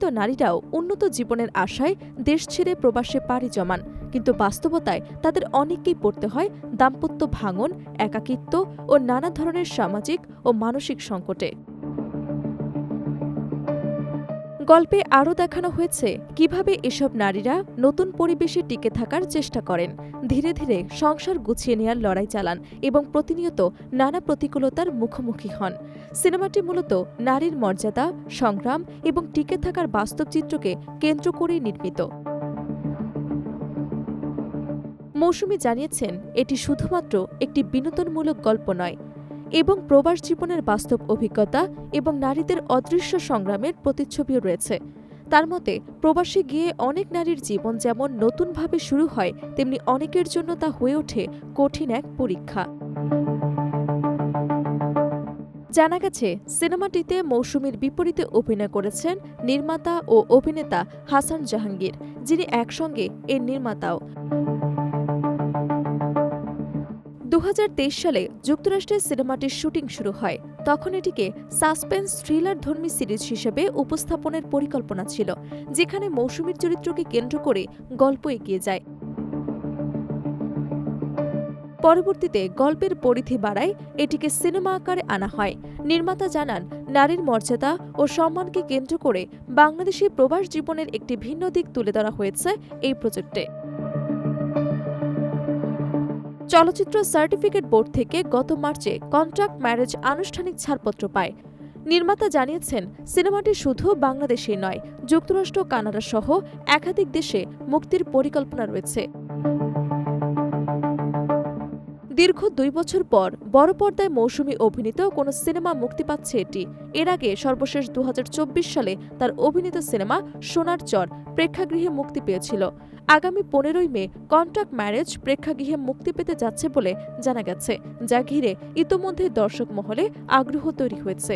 তো নারীরাও উন্নত জীবনের আশায় দেশ ছেড়ে প্রবাসে পাড়ি জমান, কিন্তু বাস্তবতায় তাদের অনেককেই পড়তে হয় দাম্পত্য ভাঙন, একাকিত্ব ও নানা ধরনের সামাজিক ও মানসিক সংকটে। গল্পে আরও দেখানো হয়েছে কিভাবে এসব নারীরা নতুন পরিবেশে টিকে থাকার চেষ্টা করেন, ধীরে ধীরে সংসার গুছিয়ে নেয়ার লড়াই চালান এবং প্রতিনিয়ত নানা প্রতিকূলতার মুখোমুখি হন। সিনেমাটি মূলত নারীর মর্যাদা, সংগ্রাম এবং টিকে থাকার বাস্তব চিত্রকে কেন্দ্র করেই নির্মিত। মৌসুমী জানিয়েছেন, এটি শুধুমাত্র একটি বিনোদনমূলক গল্প নয়, এবং প্রবাস জীবনের বাস্তব অভিজ্ঞতা এবং নারীদের অদৃশ্য সংগ্রামের প্রতিচ্ছবিও রয়েছে। তার মতে, প্রবাসে গিয়ে অনেক নারীর জীবন যেমন নতুনভাবে শুরু হয়, তেমনি অনেকের জন্য তা হয়ে ওঠে কঠিন এক পরীক্ষা। জানা গেছে, সিনেমাটিতে মৌসুমীর বিপরীতে অভিনয় করেছেন নির্মাতা ও অভিনেতা হাসান জাহাঙ্গীর, যিনি একসঙ্গে এর নির্মাতাও। 2023 সালে যুক্তরাষ্ট্রে সিনেমাটির শুটিং শুরু হয়। তখন এটিকে সাসপেন্স থ্রিলার ধর্মী সিরিজ হিসেবে উপস্থাপনের পরিকল্পনা ছিল, যেখানে মৌসুমীর চরিত্রকে কেন্দ্র করে গল্প এগিয়ে যায়। পরবর্তীতে গল্পের পরিধি বাড়ায় এটিকে সিনেমা আকারে আনা হয়। নির্মাতা জানান, নারীর মর্যাদা ও সম্মানকে কেন্দ্র করে বাংলাদেশি প্রবাস জীবনের একটি ভিন্ন দিক তুলে ধরা হয়েছে এই প্রজেক্টে। চলচ্চিত্র সার্টিফিকেট বোর্ড থেকে গত মার্চে কন্ট্রাক্ট ম্যারেজ আনুষ্ঠানিক ছাড়পত্র পায়। নির্মাতা জানিয়েছেন, সিনেমাটি শুধু বাংলাদেশেই নয়, যুক্তরাষ্ট্র, কানাডা সহ একাধিক দেশে মুক্তির পরিকল্পনা রয়েছে। দীর্ঘ 2 বছর পর বড় পর্দায় মৌসুমী অভিনীত কোনো সিনেমা মুক্তি পাচ্ছে এটি। এর আগে সর্বশেষ 2024 সালে তার অভিনীত সিনেমা সোনার চর প্রেক্ষাগৃহে মুক্তি পেয়েছিল। আগামী 15ই মে কন্ট্রাক্ট ম্যারেজ প্রেক্ষাগৃহে মুক্তি পেতে যাচ্ছে বলে জানা গেছে, যা ঘিরে ইতোমধ্যে দর্শক মহলে আগ্রহ তৈরি হয়েছে।